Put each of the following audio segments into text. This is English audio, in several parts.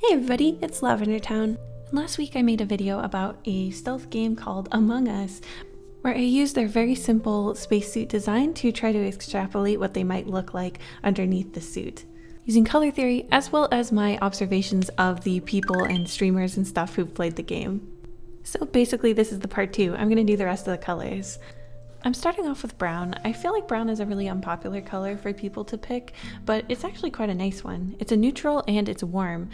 Hey everybody, it's LavenderTowne. Last week I made a video about a stealth game called Among Us, where I used their very simple spacesuit design to try to extrapolate what they might look like underneath the suit, using color theory as well as my observations of the people and streamers and stuff who've played the game. So basically this is the part 2. I'm going to do the rest of the colors. I'm starting off with brown. I feel like brown is a really unpopular color for people to pick, but it's actually quite a nice one. It's a neutral and it's warm.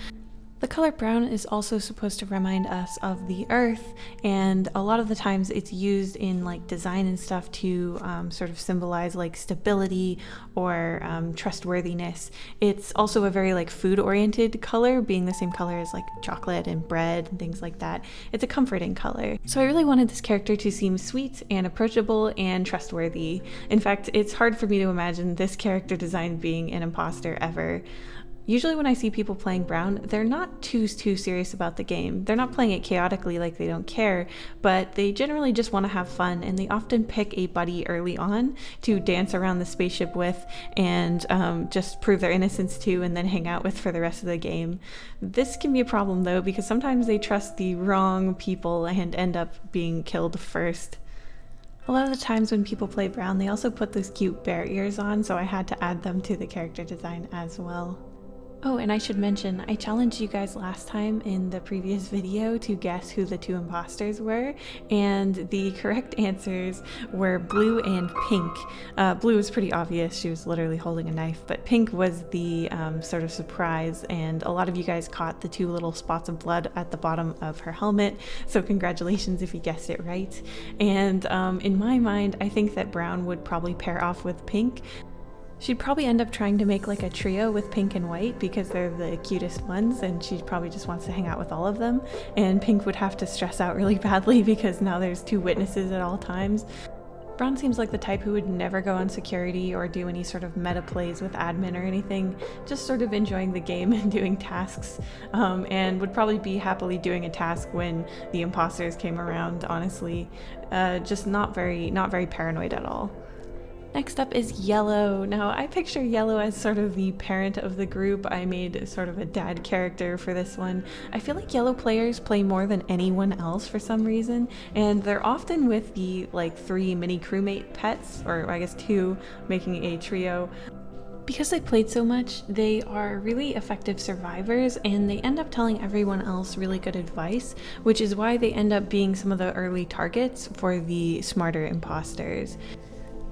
The color brown is also supposed to remind us of the earth, and a lot of the times it's used in like design and stuff to sort of symbolize like stability or trustworthiness. It's also a very like food oriented color, being the same color as like chocolate and bread and things like that. It's a comforting color. So I really wanted this character to seem sweet and approachable and trustworthy. In fact, it's hard for me to imagine this character design being an imposter ever. Usually when I see people playing brown, they're not too serious about the game. They're not playing it chaotically like they don't care, but they generally just want to have fun, and they often pick a buddy early on to dance around the spaceship with and just prove their innocence to, and then hang out with for the rest of the game. This can be a problem though, because sometimes they trust the wrong people and end up being killed first. A lot of the times when people play brown, they also put those cute bear ears on, so I had to add them to the character design as well. Oh, and I should mention, I challenged you guys last time in the previous video to guess who the two imposters were, and the correct answers were blue and pink. Blue was pretty obvious, she was literally holding a knife, but pink was the sort of surprise, and a lot of you guys caught the two little spots of blood at the bottom of her helmet, so congratulations if you guessed it right. And in my mind, I think that brown would probably pair off with pink. She'd probably end up trying to make like a trio with pink and white because they're the cutest ones, and she probably just wants to hang out with all of them. And pink would have to stress out really badly because now there's two witnesses at all times. Brown seems like the type who would never go on security or do any sort of meta plays with admin or anything, just sort of enjoying the game and doing tasks, and would probably be happily doing a task when the imposters came around, honestly. Just not very paranoid at all. Next up is yellow. Now I picture yellow as sort of the parent of the group. I made sort of a dad character for this one. I feel like yellow players play more than anyone else for some reason, and they're often with the like 3 mini crewmate pets, or I guess 2, making a trio. Because they played so much, they are really effective survivors, and they end up telling everyone else really good advice, which is why they end up being some of the early targets for the smarter imposters.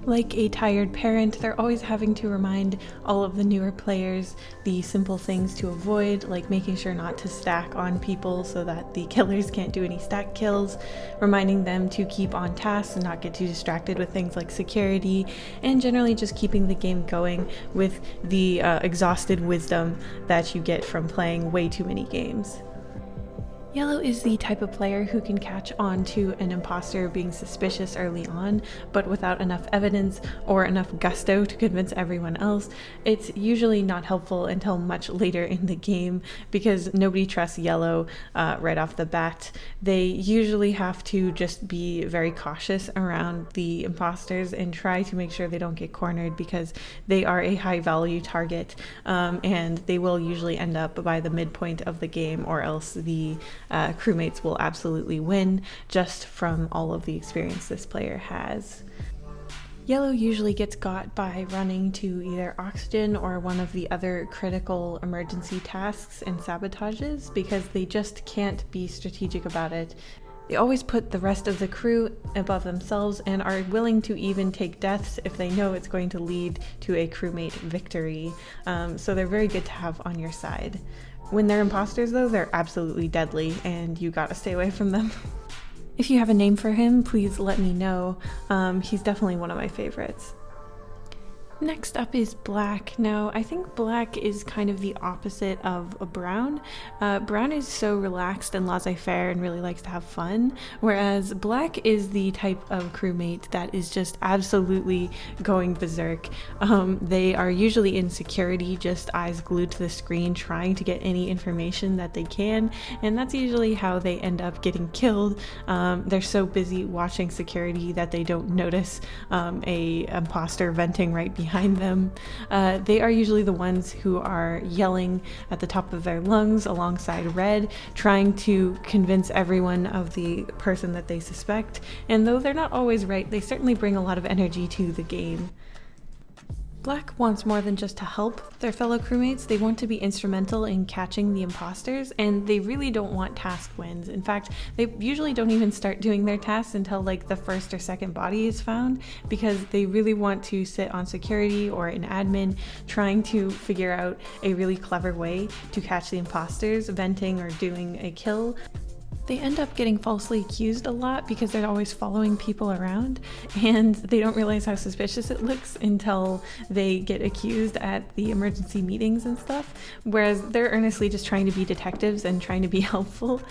Like a tired parent, they're always having to remind all of the newer players the simple things to avoid, like making sure not to stack on people so that the killers can't do any stack kills, reminding them to keep on task and not get too distracted with things like security, and generally just keeping the game going with the exhausted wisdom that you get from playing way too many games. Yellow is the type of player who can catch on to an imposter being suspicious early on, but without enough evidence or enough gusto to convince everyone else. It's usually not helpful until much later in the game because nobody trusts yellow right off the bat. They usually have to just be very cautious around the imposters and try to make sure they don't get cornered because they are a high value target, and they will usually end up by the midpoint of the game, or else the crewmates will absolutely win just from all of the experience this player has. Yellow usually gets got by running to either oxygen or one of the other critical emergency tasks and sabotages because they just can't be strategic about it. They always put the rest of the crew above themselves and are willing to even take deaths if they know it's going to lead to a crewmate victory. So they're very good to have on your side. When they're imposters though, they're absolutely deadly and you gotta stay away from them. If you have a name for him, please let me know. He's definitely one of my favorites. Next up is black. Now, I think black is kind of the opposite of a brown. Brown is so relaxed and laissez-faire and really likes to have fun, whereas black is the type of crewmate that is just absolutely going berserk. They are usually in security, just eyes glued to the screen, trying to get any information that they can, and that's usually how they end up getting killed. They're so busy watching security that they don't notice a imposter venting right behind behind them. They are usually the ones who are yelling at the top of their lungs alongside Red, trying to convince everyone of the person that they suspect. And though they're not always right, they certainly bring a lot of energy to the game. Black wants more than just to help their fellow crewmates. They want to be instrumental in catching the imposters, and they really don't want task wins. In fact, they usually don't even start doing their tasks until like the first or second body is found, because they really want to sit on security or an admin trying to figure out a really clever way to catch the imposters, venting or doing a kill. They end up getting falsely accused a lot because they're always following people around, and they don't realize how suspicious it looks until they get accused at the emergency meetings and stuff, whereas they're earnestly just trying to be detectives and trying to be helpful.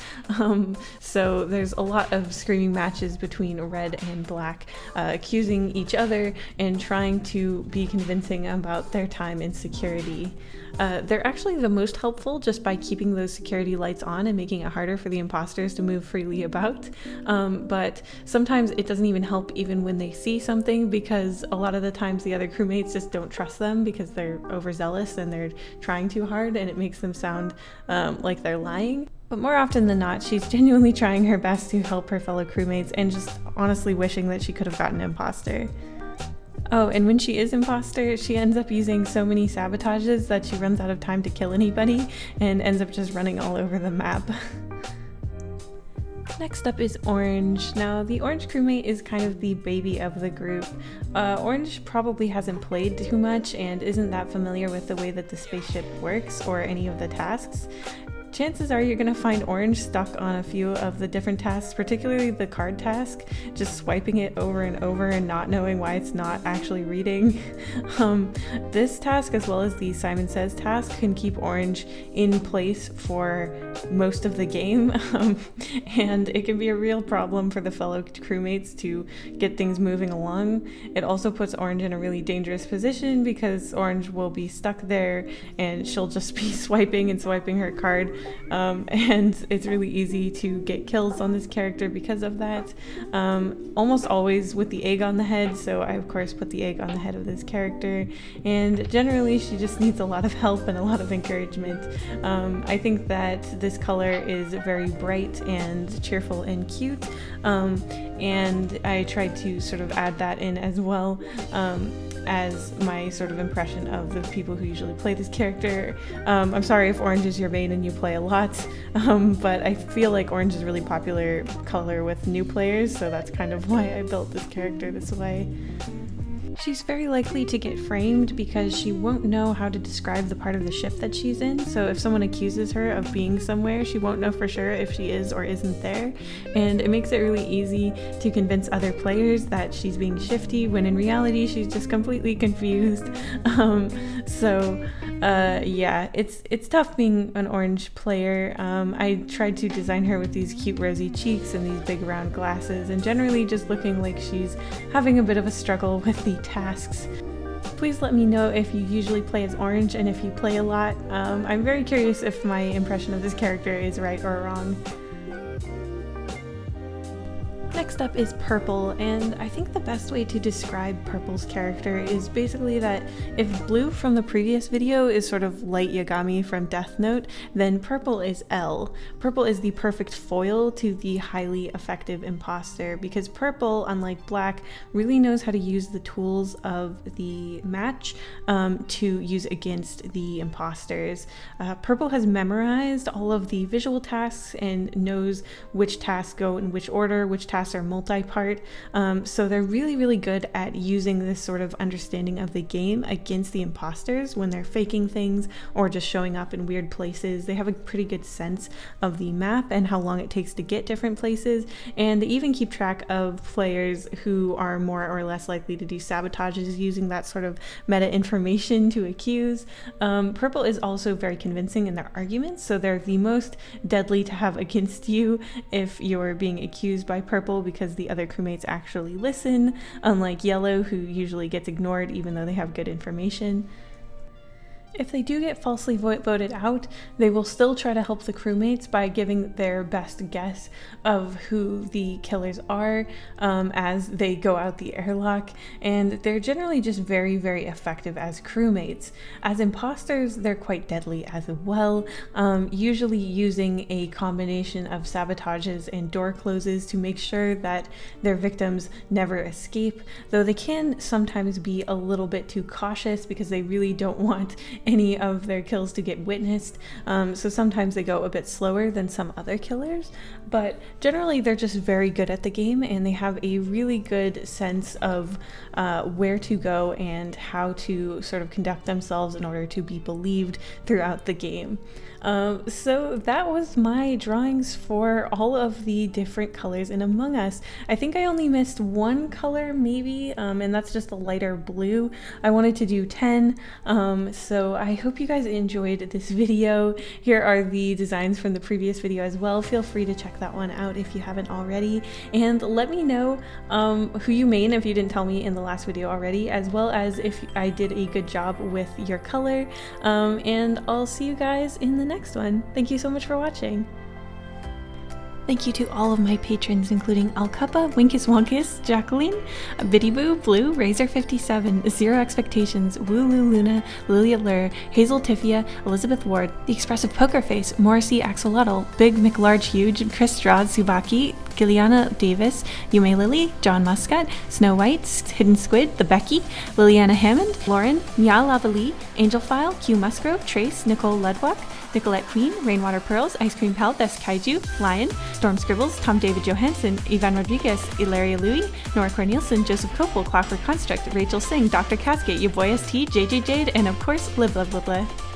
So there's a lot of screaming matches between Red and Black, accusing each other and trying to be convincing about their time in security. They're actually the most helpful just by keeping those security lights on and making it harder for the imposters to move freely about. But sometimes it doesn't even help even when they see something, because a lot of the times the other crewmates just don't trust them because they're overzealous and they're trying too hard, and it makes them sound like they're lying. But more often than not, she's genuinely trying her best to help her fellow crewmates and just honestly wishing that she could have gotten imposter. Oh, and when she is imposter, she ends up using so many sabotages that she runs out of time to kill anybody and ends up just running all over the map. Next up is Orange. Now, the Orange crewmate is kind of the baby of the group. Orange probably hasn't played too much and isn't that familiar with the way that the spaceship works or any of the tasks. Chances are you're going to find Orange stuck on a few of the different tasks, particularly the card task, just swiping it over and over and not knowing why it's not actually reading. This task, as well as the Simon Says task, can keep Orange in place for most of the game, and it can be a real problem for the fellow crewmates to get things moving along. It also puts Orange in a really dangerous position because Orange will be stuck there and she'll just be swiping and swiping her card. And it's really easy to get kills on this character because of that. Almost always with the egg on the head, so I of course put the egg on the head of this character, and generally she just needs a lot of help and a lot of encouragement. I think that this color is very bright and cheerful and cute, and I tried to sort of add that in as well. As my sort of impression of the people who usually play this character. I'm sorry if Orange is your main and you play a lot, but I feel like Orange is a really popular color with new players, so that's kind of why I built this character this way. She's very likely to get framed because she won't know how to describe the part of the ship that she's in, so if someone accuses her of being somewhere, she won't know for sure if she is or isn't there, and it makes it really easy to convince other players that she's being shifty when in reality she's just completely confused. Yeah, it's tough being an Orange player. I tried to design her with these cute rosy cheeks and these big round glasses, and generally just looking like she's having a bit of a struggle with the tasks. Please let me know if you usually play as Orange and if you play a lot. I'm very curious if my impression of this character is right or wrong. Next up is Purple, and I think the best way to describe Purple's character is basically that if Blue from the previous video is sort of light Yagami from Death Note, then Purple is L. Purple is the perfect foil to the highly effective imposter, because Purple, unlike Black, really knows how to use the tools of the match to use against the imposters. Purple has memorized all of the visual tasks and knows which tasks go in which order, which tasks are multi-part, so they're really good at using this sort of understanding of the game against the imposters when they're faking things or just showing up in weird places. They have a pretty good sense of the map and how long it takes to get different places, and they even keep track of players who are more or less likely to do sabotages using that sort of meta information to accuse. Purple is also very convincing in their arguments, so they're the most deadly to have against you if you're being accused by Purple, because the other crewmates actually listen, unlike Yellow, who usually gets ignored even though they have good information. If they do get falsely voted out, they will still try to help the crewmates by giving their best guess of who the killers are as they go out the airlock, and they're generally just very, very effective as crewmates. As imposters, they're quite deadly as well, usually using a combination of sabotages and door closes to make sure that their victims never escape, though they can sometimes be a little bit too cautious because they really don't want any of their kills to get witnessed, so sometimes they go a bit slower than some other killers, but generally they're just very good at the game and they have a really good sense of where to go and how to sort of conduct themselves in order to be believed throughout the game. So that was my drawings for all of the different colors in Among Us. I think I only missed one color maybe, and that's just the lighter blue. I wanted to do 10, so I hope you guys enjoyed this video. Here are the designs from the previous video as well. Feel free to check that one out if you haven't already, and let me know who you main if you didn't tell me in the last video already, as well as if I did a good job with your color, and I'll see you guys in the next one. Thank you so much for watching. Thank you to all of my patrons, including Alcuppa, Winkus Wonkus, Jacqueline, Biddyboo, Blue, Razor57, Zero Expectations, Wooloo Luna, Lilia Lur, Hazel Tiffia, Elizabeth Ward, The Expressive Poker Face, Morrissey Axolotl, Big McLarge Huge, Chris Strad, Subaki, Gilliana Davis, Yume Lily, John Muscat, Snow White, Hidden Squid, The Becky, Liliana Hammond, Lauren, Nya Lavali, Angel File, Q Musgrove, Trace, Nicole Ludwak, Nicolette Queen, Rainwater Pearls, Ice Cream Pal, Des Kaiju, Lion, Storm Scribbles, Tom David Johansson, Ivan Rodriguez, Ilaria Louie, Nora Cornelison, Joseph Copel, Clockwork Construct, Rachel Singh, Dr. Cascade, Your Boy ST, JJ Jade, and of course, Live Love Live Live.